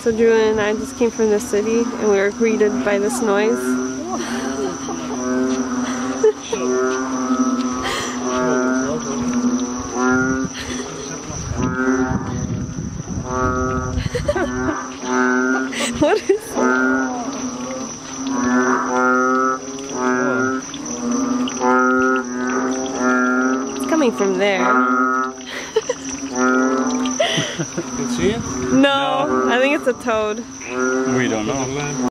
So Julian and I just came from the city and we were greeted by this noise. What is It's coming from there. You can see it? No, I think it's a toad. We don't know.